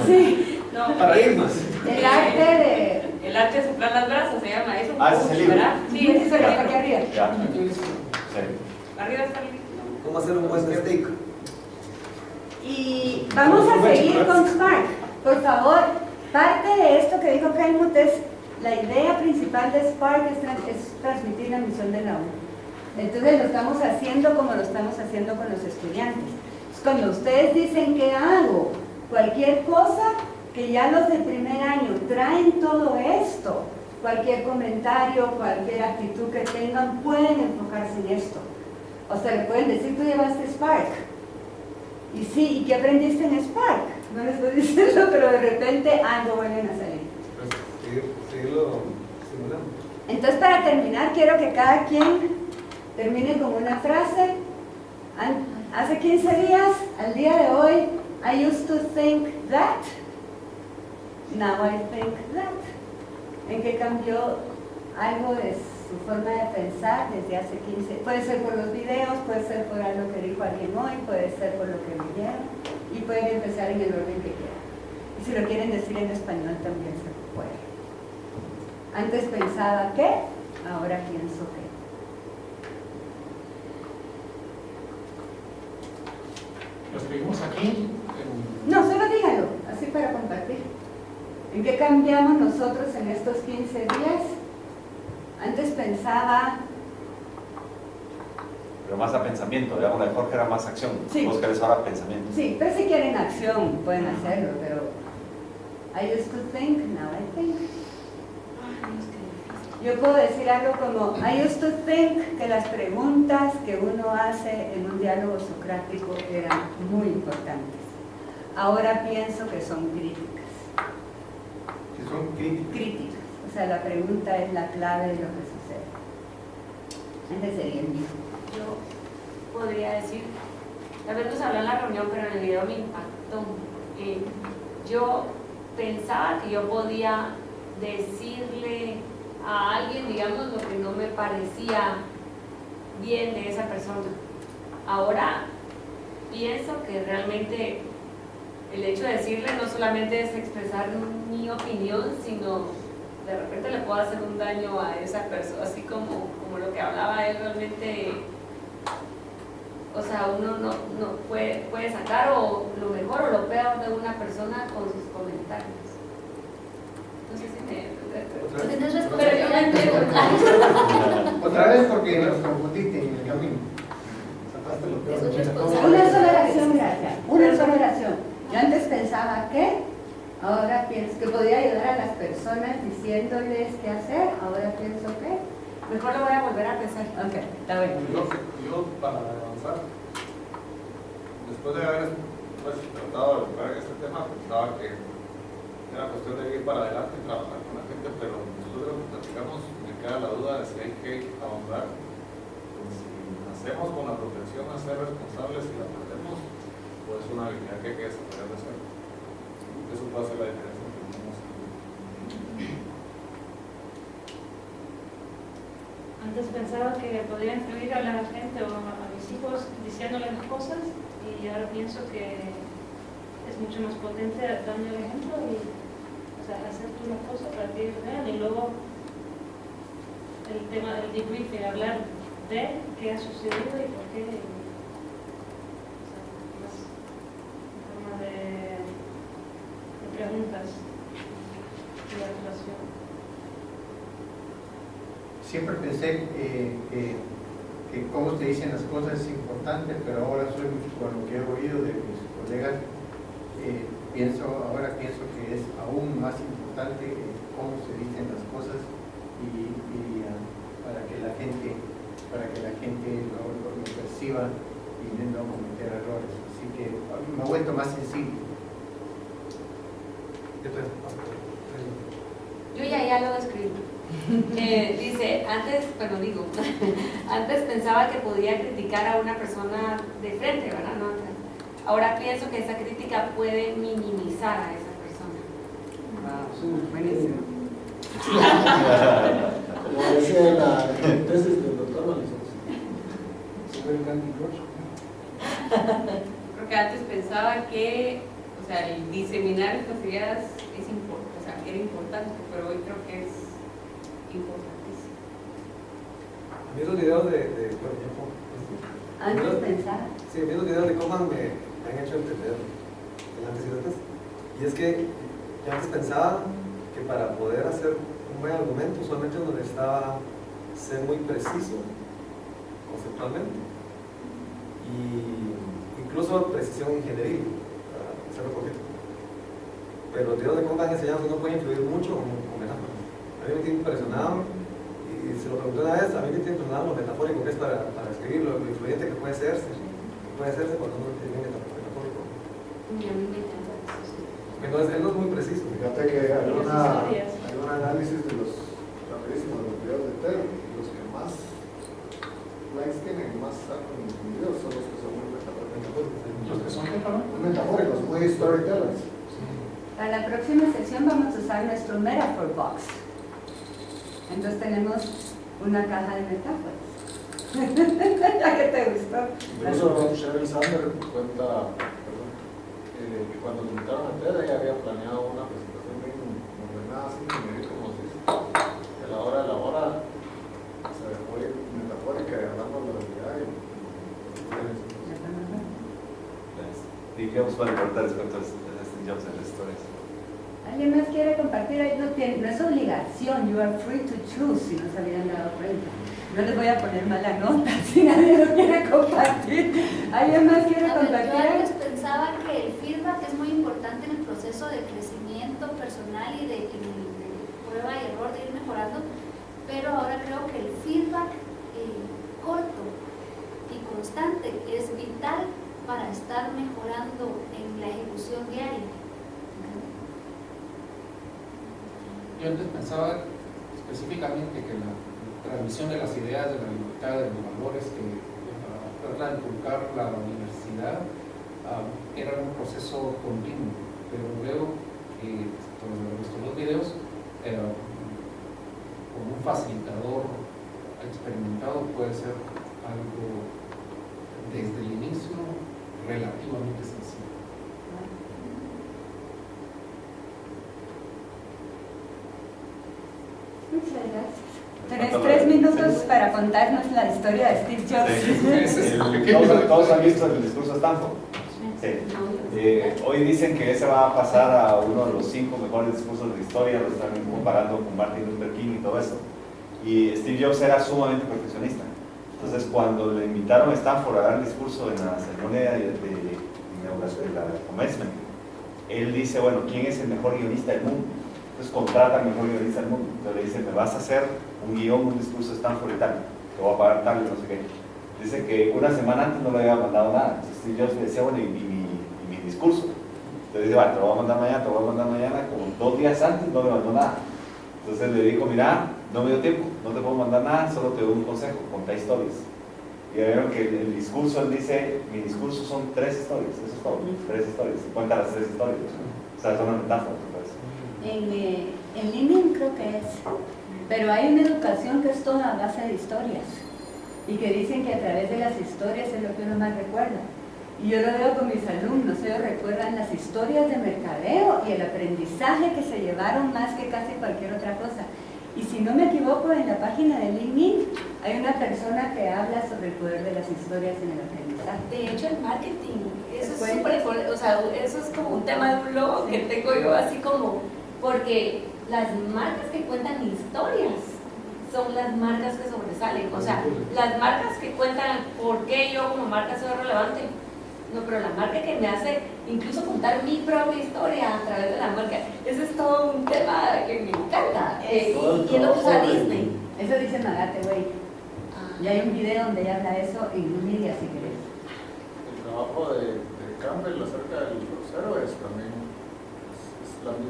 Sí,
no,
Paradigmas.
el arte de...
El arte de soplar las brasas se llama eso.
Ah, ese es el libro.
¿Verdad? Sí, ese es el
aquí
libro.
arriba.
Ya. Sí.
Arriba está el libro.
¿Cómo hacer un buen steak?
Y vamos a seguir con Spark. Por favor, parte de esto que dijo Helmut es la idea principal de Spark es transmitir la misión de la ONU. Entonces lo estamos haciendo como lo estamos haciendo con los estudiantes. Cuando ustedes dicen ¿qué hago? Cualquier cosa que ya los de primer año traen todo esto, cualquier comentario, cualquier actitud que tengan, pueden enfocarse en esto. O sea, le pueden decir, tú llevaste Spark. Y sí, ¿y qué aprendiste en Spark? No les estoy diciendo, pero de repente algo vuelven a salir.
Seguirlo simulando.
Entonces, para terminar, quiero que cada quien termine con una frase. Hace 15 días, al día de hoy, I used to think that, now I think that. ¿En qué cambió algo de su forma de pensar desde hace 15? Puede ser por los videos, puede ser por algo que dijo alguien hoy, puede ser por lo que leyeron, y pueden empezar en el orden que quieran. Y si lo quieren decir en español también se puede. Antes pensaba que, ahora pienso que.
Lo escribimos aquí.
No, solo díganlo, así para compartir. ¿En qué cambiamos nosotros en estos 15 días? Antes pensaba...
Pero más a pensamiento, digamos, la de Jorge era más acción.
Sí.
Vos querés ahora pensamiento.
Sí, pero si quieren acción pueden hacerlo, pero... I used to think, now I think. Yo puedo decir algo como, I used to think que las preguntas que uno hace en un diálogo socrático eran muy importantes. Ahora pienso que son críticas.
Que son críticas.
Críticas. O sea, la pregunta es la clave de lo que sucede. Ese sería el mismo.
Yo podría decir, tal vez nos habló en la reunión, pero en el video me impactó. Yo pensaba que yo podía decirle a alguien, digamos, lo que no me parecía bien de esa persona. Ahora pienso que realmente el hecho de decirle no solamente es expresar mi opinión, sino de repente le puedo hacer un daño a esa persona, así como lo que hablaba él realmente. O sea, uno no puede sacar o lo mejor o lo peor de una persona con sus comentarios. No sé si me...
Tienes respuesta.
Pero yo la entiendo.
Otra vez porque nos confundiste en el camino. Sacaste lo peor de todo.
Una sola oración, gracias. Una sola oración. Yo antes pensaba que, ahora pienso que podía ayudar a las personas diciéndoles qué hacer, ahora pienso que.
Mejor lo voy a volver a pensar.
Ok, está bien.
Yo para avanzar, después de haber tratado de lograr este tema, pensaba que era cuestión de ir para adelante y trabajar con la gente, pero después de lo que platicamos me queda la duda de si hay que ahondar. Si nacemos con la protección a ser responsables y la perdemos, o es una habilidad que hay que desarrollar de cero. Eso puede hacer la diferencia entre
pensaba que podía influir a la gente o a mis hijos diciéndoles cosas y ahora pienso que es mucho más potente dando el ejemplo y o sea, hacer tú las cosas para que ellos vean y luego el tema del debriefing, hablar de qué ha sucedido y por qué. O sea, más en forma de preguntas y actuación.
Siempre pensé que cómo te dicen las cosas es importante, pero ahora con lo que he oído de mis colegas, ahora pienso que es aún más importante cómo se dicen las cosas y para que la gente lo perciba y no cometer errores. Así que me ha vuelto más sensible.
Yo ya lo describí. Dice, antes pensaba que podía criticar a una persona de frente, ¿verdad? No, ahora pienso que esa crítica puede minimizar a esa persona.
Buenísimo.
Como decía en la tesis del doctor Malizos, sobre el Candy Crush.
Porque antes pensaba que, o sea, el diseminar estas ideas es importante, o sea, que era importante, pero hoy creo que es importantísimo.
A mí los videos
Antes pensaba.
Sí, a mí los videos de Coman me han hecho entender el antes y después. Y es que yo antes pensaba que para poder hacer un buen argumento usualmente uno necesitaba ser muy preciso conceptualmente y incluso precisión ingenieril para hacerlo correcto. Pero los videos de Coman han enseñado que uno puede influir mucho con metáforas. A mí me tiene impresionado, y se lo pregunté una vez, a mí me tiene impresionado lo metafórico que es para escribir, lo influyente que puede hacerse cuando uno tiene metafórico.
Y a mí me encanta eso, sí.
Entonces, él no es muy preciso.
Fíjate que hay un análisis de los rapidísimos de los videos de TED, los que más likes tienen, más sacan en los videos son los que son muy metafóricos.
¿Los que son qué, perdón?
Muy metafóricos, muy storytellers.
Para la próxima sesión vamos a usar nuestro Metaphor Box. Entonces tenemos una caja de metáforas. ¿Ya que te gustó?
Incluso Sheryl Sandberg cuenta que cuando le invitaron a TED ella había planeado una presentación bien ordenada, así como se dice. A la hora se dejó ir metafórica y hablando de la realidad.
¿Y qué os puede contar respecto a Steve Jobs en las historias?
¿Alguien más quiere compartir? Ahí no es obligación, you are free to choose, si no se habían dado cuenta. No les voy a poner mala nota si nadie lo quiere compartir. ¿Alguien más quiere compartir?
Yo antes pensaba que el feedback es muy importante en el proceso de crecimiento personal y de prueba y error, de ir mejorando, pero ahora creo que el feedback corto y constante es vital para estar mejorando en la ejecución diaria.
Yo antes pensaba específicamente que la transmisión de las ideas, de la libertad, de los valores que para inculcar la universidad era un proceso continuo, pero veo que por estos dos videos como un facilitador experimentado puede ser algo desde el inicio relativamente sencillo.
Muchas gracias. Tenés 3 minutos para contarnos la historia de Steve Jobs.
¿Todos han visto el discurso de Stanford? Sí. Hoy dicen que ese va a pasar a uno de los 5 mejores discursos de la historia, lo están comparando con Martin Luther King y todo eso. Y Steve Jobs era sumamente perfeccionista. Entonces, cuando le invitaron a Stanford a dar el discurso en la ceremonia de la commencement, él dice, bueno, ¿quién es el mejor guionista del mundo? Entonces contrata al mejor guionista del mundo. Entonces le dice, me vas a hacer un guión, un discurso de Stanford y tal, te voy a pagar tal y no sé qué. Dice que una semana antes no le había mandado nada. Entonces yo le decía, bueno, ¿y mi discurso? Entonces dice, vale, te lo voy a mandar mañana, como 2 días antes no le mandó nada. Entonces le dijo, mira, no me dio tiempo, no te puedo mandar nada, solo te doy un consejo, conta historias. Y vieron que el discurso, él dice, mi discurso son 3 historias, eso es todo, 3 historias, y cuenta las 3 historias. O sea, es una metáfora, me parece.
En LinkedIn creo que es. Pero hay una educación que es toda a base de historias y que dicen que a través de las historias es lo que uno más recuerda. Y yo lo veo con mis alumnos, ellos recuerdan las historias de mercadeo y el aprendizaje que se llevaron más que casi cualquier otra cosa. Y si no me equivoco, en la página de LinkedIn hay una persona que habla sobre el poder de las historias en el aprendizaje.
De hecho, el marketing, eso es súper, o sea, eso es como un tema de un blog que tengo yo así como, porque las marcas que cuentan historias son las marcas que sobresalen, o sea, las marcas que cuentan por qué yo como marca soy relevante. No, pero la marca que me hace incluso contar mi propia historia a través de la marca, ese es todo un tema que me encanta. Y es lo que usa Disney.
Eso dice Magate, güey. Y hay un video donde ella habla eso en Lumidia, si querés.
El trabajo de Campbell acerca de los héroes también es el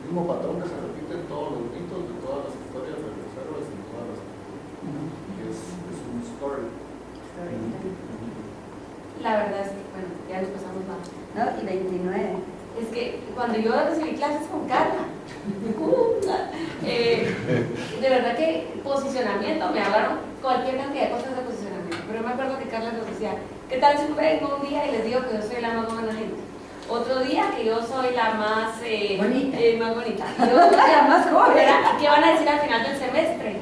mismo patrón que se repite en todos los mitos, de todas las historias de los héroes, en todas las... Es un story.
La verdad es que, bueno, ya nos pasamos más.
¿No? Y 29.
Es que cuando yo recibí clases con Carla, de verdad que posicionamiento, me hablaron cualquier cantidad de cosas de posicionamiento, pero me acuerdo que Carla nos decía, ¿qué tal si vengo un día y les digo que yo soy la más buena gente? Otro día que yo soy la más bonita. Más bonita. Y la más joven. ¿Qué van a decir al final del semestre?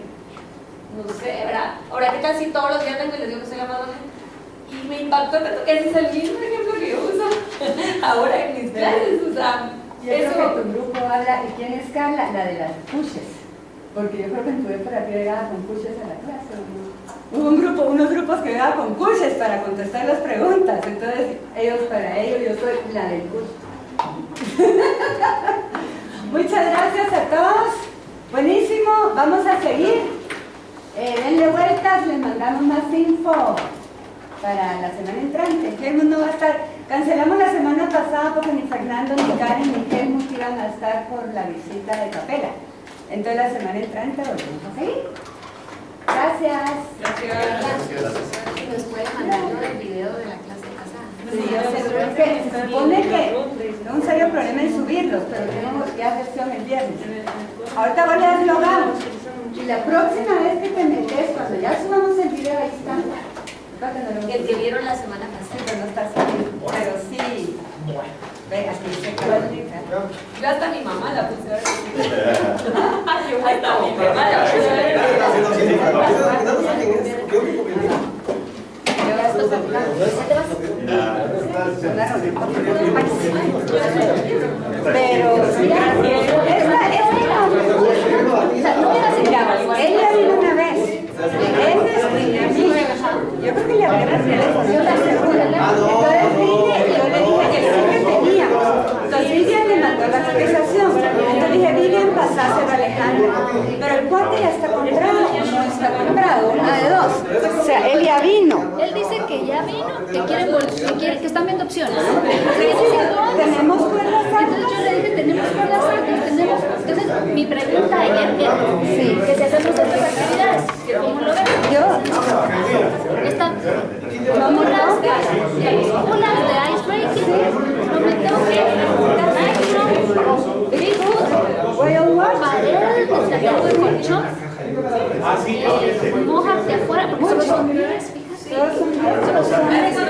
No sé, ¿verdad? Ahora, ¿qué tal si todos los días vengo y les digo que soy la más bonita? Y me impactó tanto que ese es el mismo ejemplo que yo uso ahora en mis clases. O sea,
yo creo que tu grupo habla, ¿y quién es Carla? La de las pushes. Porque yo creo que en tu época llegaba con pushes a la clase, ¿no? Hubo unos grupos que llegaban con pushes para contestar las preguntas. Entonces, para ellos, yo soy la del push. Muchas gracias a todos. Buenísimo, vamos a seguir. Denle vueltas, les mandamos más info para la semana entrante. Helmut no va a estar, cancelamos la semana pasada porque ni Fernando, ni Karen, ni Helmut iban a estar por la visita de Capela. Entonces la semana entrante volvemos a seguir. Gracias.
Y nos puede mandar el video de la clase pasada.
Sí, yo sé, pero que se supone que tengo un serio problema en subirlos, pero tenemos ya sesión el viernes. Ahorita voy a logramos. Y la próxima vez que te metes, cuando ya subamos el video, ahí está.
El que vieron la semana pasada.
Pero no está saliendo. Pero sí. Ve, aquí se cuelga.
Yo hasta mi mamá la puse a ver. Yo hasta mi mamá la puse a ver.
Pero ella vino una vez. Yo creo que le hablé por teléfono, yo la segura. Entonces vine y yo le dije que sí que teníamos. Entonces Vivian le mandó la cotización. Entonces dije, Vivian, pasáselo a Alejandro. Pero el cuate ya está comprado, no está comprado, una de dos. O sea, él ya vino.
Él dice que ya vino, que que están viendo opciones.
Tenemos cuerdas altas.
Entonces yo le dije, tenemos cuerdas altas, tenemos. Entonces mi pregunta ayer era que si hacemos otras actividades, que cómo lo ven. Como las de ice breaking, prometeo que Big Wood, pared, destacado de colchón, mojas de afuera, porque solo son 10, fíjate. Solo son 10.